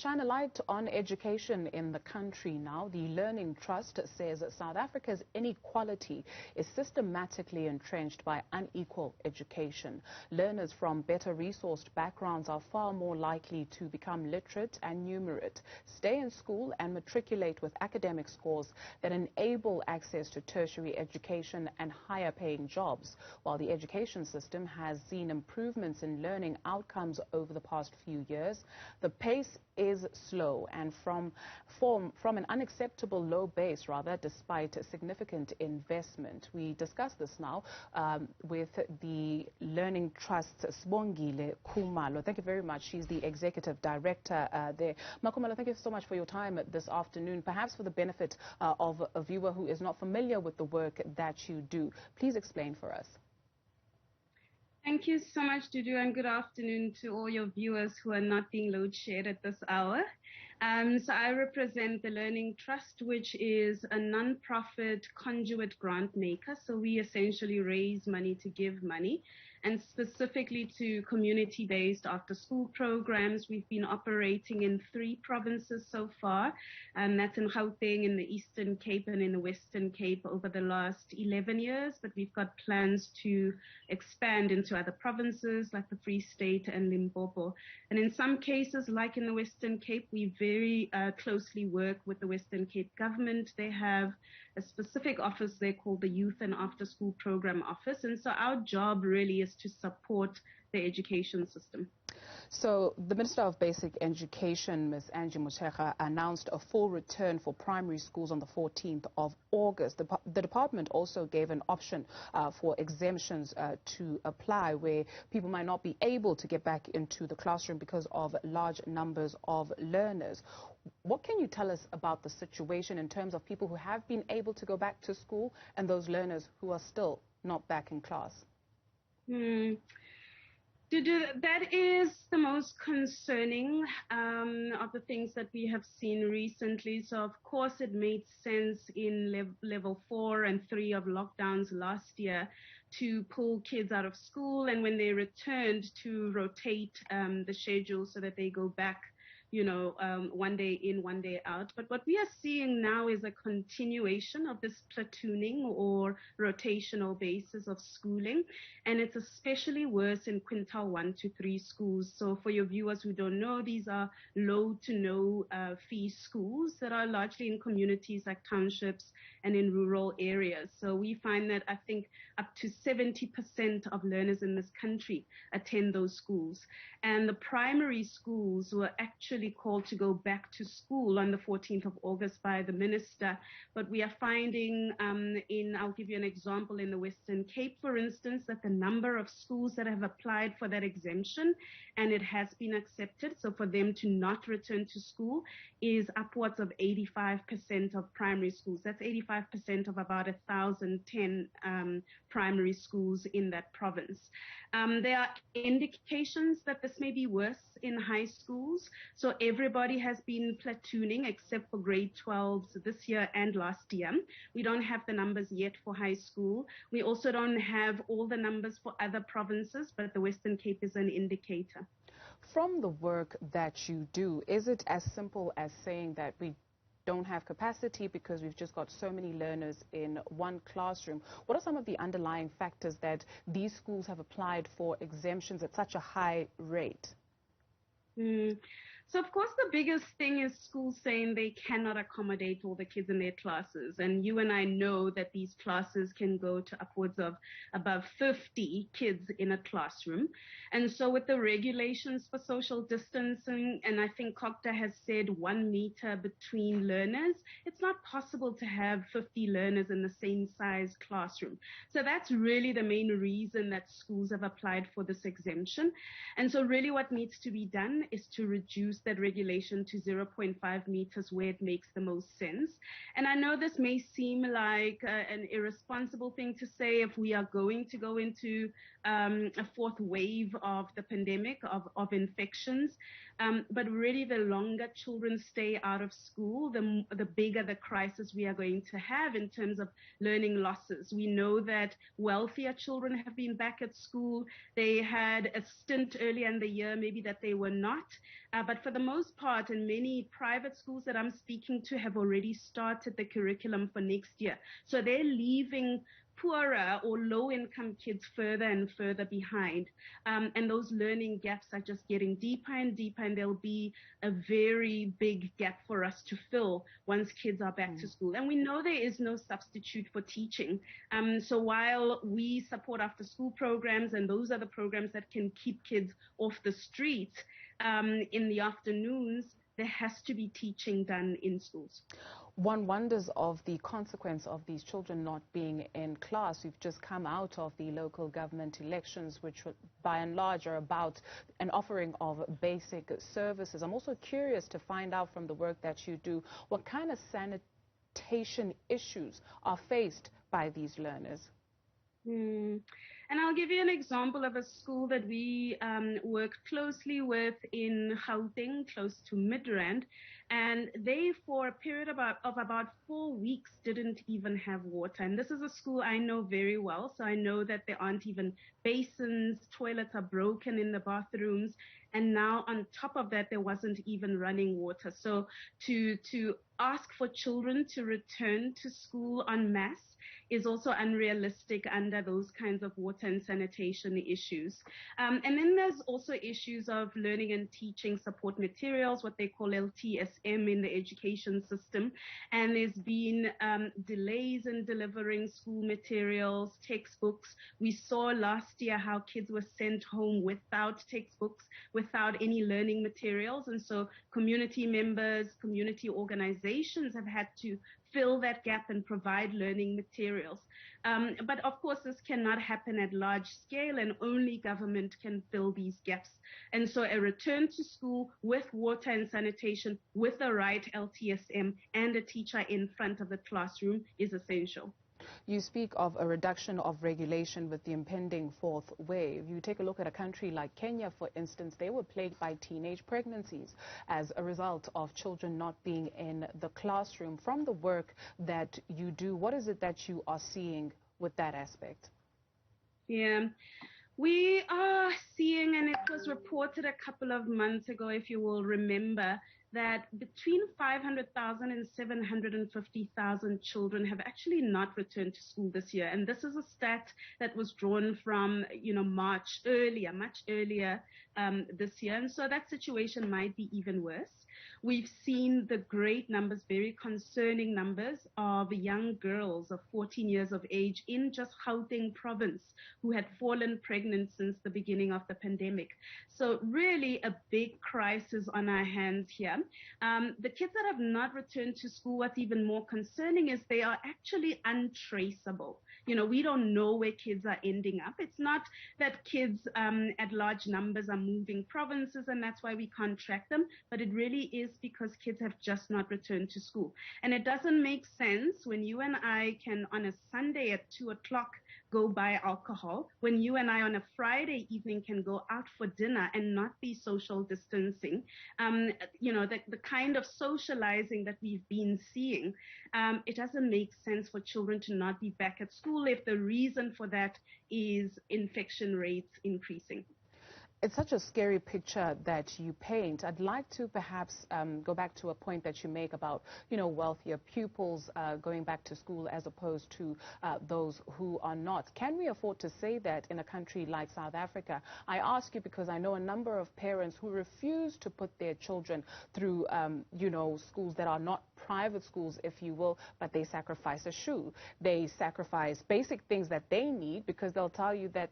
Shine a light on education in the country now. The Learning Trust says that South Africa's inequality is systematically entrenched by unequal education. Learners from better resourced backgrounds are far more likely to become literate and numerate, stay in school and matriculate with academic scores that enable access to tertiary education and higher paying jobs. While the education system has seen improvements in learning outcomes over the past few years, the pace is slow and from an unacceptable low base, rather, despite significant investment. We discuss this now with the Learning Trust's Sibongile Khumalo. Thank you very much. She's the Executive Director there. Khumalo, thank you so much for your time this afternoon. Perhaps for the benefit of a viewer who is not familiar with the work that you do, please explain for us. Thank you so much, Dudu, and good afternoon to all your viewers who are not being load shared at this hour. So I represent the Learning Trust, which is a non-profit conduit grant maker. So we essentially raise money to give money, and specifically to community-based after-school programs. We've been operating in 3 provinces so far, and that's in Gauteng, in the Eastern Cape, and in the Western Cape over the last 11 years. But we've got plans to expand into other provinces like the Free State and Limpopo. And in some cases, like in the Western Cape, we very closely work with the Western Cape government. They have a specific office there called the Youth and After School Program Office. And so our job really is to support the education system. So the Minister of Basic Education, Ms. Angie Motshekga, announced a full return for primary schools on the 14th of August. The department also gave an option for exemptions to apply where people might not be able to get back into the classroom because of large numbers of learners. What can you tell us about the situation in terms of people who have been able to go back to school and those learners who are still not back in class? That is the most concerning of the things that we have seen recently. So, of course, it made sense in level 4 and 3 of lockdowns last year to pull kids out of school, and when they returned, to rotate the schedule so that they go back, one day in, one day out. But what we are seeing now is a continuation of this platooning or rotational basis of schooling. And it's especially worse in quintile 1 to 3 schools. So for your viewers who don't know, these are low to no fee schools that are largely in communities like townships and in rural areas. So we find that I think up to 70% of learners in this country attend those schools. And the primary schools were actually called to go back to school on the 14th of August by the minister. But we are finding I'll give you an example, in the Western Cape, for instance, that the number of schools that have applied for that exemption, and it has been accepted, so for them to not return to school, is upwards of 85% of primary schools. That's 85% of about 1,010 primary schools in that province. There are indications that this may be worse in high schools. So everybody has been platooning except for grade 12s this year and last year. We don't have the numbers yet for high school. We also don't have all the numbers for other provinces, but the Western Cape is an indicator. From the work that you do, is it as simple as saying that we don't have capacity because we've just got so many learners in one classroom? What are some of the underlying factors that these schools have applied for exemptions at such a high rate? So, of course, the biggest thing is schools saying they cannot accommodate all the kids in their classes. And you and I know that these classes can go to upwards of above 50 kids in a classroom. And so with the regulations for social distancing, and I think COGTA has said 1 meter between learners, it's not possible to have 50 learners in the same size classroom. So that's really the main reason that schools have applied for this exemption. And so really what needs to be done is to reduce that regulation to 0.5 meters where it makes the most sense. And I know this may seem like an irresponsible thing to say if we are going to go into a fourth wave of the pandemic, of infections. But really, the longer children stay out of school, the bigger the crisis we are going to have in terms of learning losses. We know that wealthier children have been back at school. They had a stint earlier in the year, maybe that they were not. But for the most part, and many private schools that I'm speaking to have already started the curriculum for next year. So they're leaving poorer or low-income kids further and further behind. And those learning gaps are just getting deeper and deeper, and there'll be a very big gap for us to fill once kids are back to school. And we know there is no substitute for teaching. So while we support after-school programs, and those are the programs that can keep kids off the streets in the afternoons, there has to be teaching done in schools. One wonders of the consequence of these children not being in class. We've just come out of the local government elections, which by and large are about an offering of basic services. I'm also curious to find out from the work that you do, what kind of sanitation issues are faced by these learners? And I'll give you an example of a school that we work closely with in Gauteng, close to Midrand. And they, for a period of about 4 weeks, didn't even have water. And this is a school I know very well, so I know that there aren't even basins, toilets are broken in the bathrooms. And now on top of that, there wasn't even running water. So to ask for children to return to school en masse is also unrealistic under those kinds of water and sanitation issues. And then there's also issues of learning and teaching support materials, what they call LTSM in the education system. And there's been delays in delivering school materials, textbooks. We saw last year how kids were sent home without textbooks, without any learning materials. And so community members, community organizations have had to fill that gap and provide learning materials. But of course, this cannot happen at large scale, and only government can fill these gaps. And so a return to school with water and sanitation, with the right LTSM and a teacher in front of the classroom is essential. You speak of a reduction of regulation with the impending fourth wave. You take a look at a country like Kenya, for instance. They were plagued by teenage pregnancies as a result of children not being in the classroom. From the work that you do, what is it that you are seeing with that aspect? Yeah. We are seeing, and it was reported a couple of months ago, if you will remember, that between 500,000 and 750,000 children have actually not returned to school this year. And this is a stat that was drawn from, March earlier, much earlier this year. And so that situation might be even worse. We've seen the great numbers, very concerning numbers, of young girls of 14 years of age in just Gauteng province who had fallen pregnant since the beginning of the pandemic. So really a big crisis on our hands here. The kids that have not returned to school, what's even more concerning is they are actually untraceable. We don't know where kids are ending up. It's not that kids at large numbers are moving provinces and that's why we can't track them, but it really is because kids have just not returned to school. And it doesn't make sense when you and I can on a Sunday at 2 o'clock go buy alcohol, when you and I on a Friday evening can go out for dinner and not be social distancing. The kind of socializing that we've been seeing, it doesn't make sense for children to not be back at school if the reason for that is infection rates increasing. It's such a scary picture that you paint. I'd like to perhaps go back to a point that you make about, wealthier pupils going back to school as opposed to those who are not. Can we afford to say that in a country like South Africa? I ask you because I know a number of parents who refuse to put their children through, schools that are not private schools, if you will, but they sacrifice a shoe. They sacrifice basic things that they need because they'll tell you that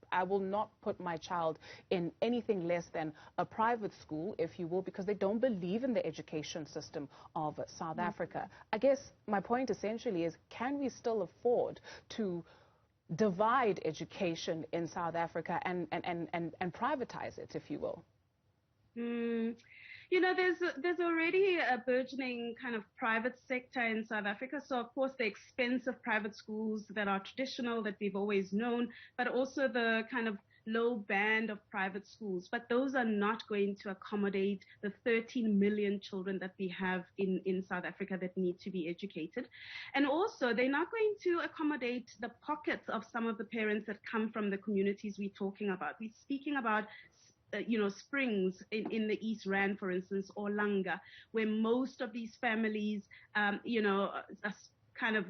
I will not put my child in anything less than a private school, if you will, because they don't believe in the education system of South Africa. I guess my point essentially is, can we still afford to divide education in South Africa and privatize it, if you will? You know, there's already a burgeoning kind of private sector in South Africa. So of course the expensive private schools that are traditional that we've always known, but also the kind of low band of private schools. But those are not going to accommodate the 13 million children that we have in South Africa that need to be educated. And also they're not going to accommodate the pockets of some of the parents that come from the communities we're talking about. We're speaking about Springs in the East Rand, for instance, or Langa, where most of these families, are kind of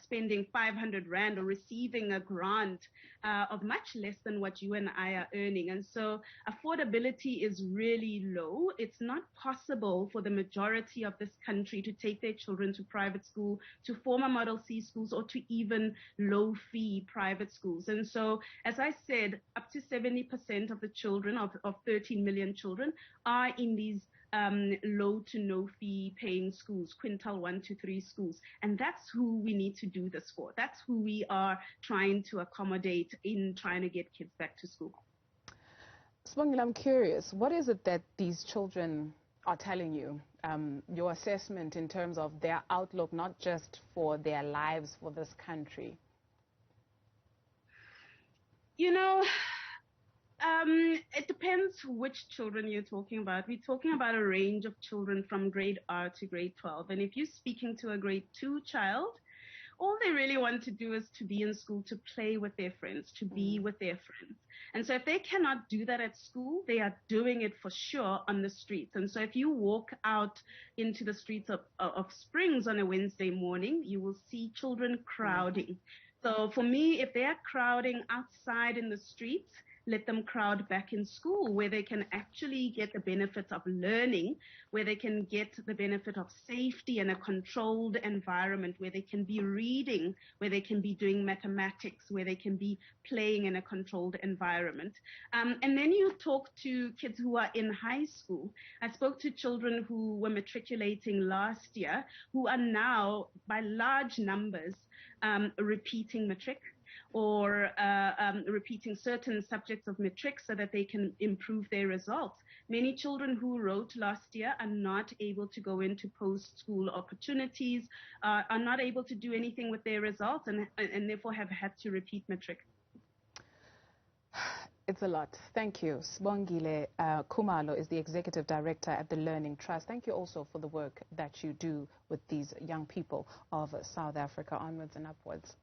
spending 500 Rand or receiving a grant of much less than what you and I are earning. And so affordability is really low. It's not possible for the majority of this country to take their children to private school, to former Model C schools, or to even low-fee private schools. And so, as I said, up to 70% of the children, of 13 million children, are in these low to no fee paying schools, quintile 1 to 3 schools. And that's who we need to do this for. That's who we are trying to accommodate in trying to get kids back to school. Sibongile, I'm curious, what is it that these children are telling you? Your assessment in terms of their outlook, not just for their lives for this country? You know, it depends which children you're talking about. We're talking about a range of children from grade R to grade 12. And if you're speaking to a grade 2 child, all they really want to do is to be in school, to play with their friends, to be with their friends. And so if they cannot do that at school, they are doing it for sure on the streets. And so if you walk out into the streets of Springs on a Wednesday morning, you will see children crowding. So for me, if they are crowding outside in the streets, let them crowd back in school, where they can actually get the benefits of learning, where they can get the benefit of safety and a controlled environment, where they can be reading, where they can be doing mathematics, where they can be playing in a controlled environment. And then you talk to kids who are in high school. I spoke to children who were matriculating last year, who are now, by large numbers, repeating matric, or repeating certain subjects of matric so that they can improve their results. Many children who wrote last year are not able to go into post-school opportunities, are not able to do anything with their results, and therefore have had to repeat matric. It's a lot. Thank you. Sibongile Khumalo is the Executive Director at the Learning Trust. Thank you also for the work that you do with these young people of South Africa. Onwards and upwards.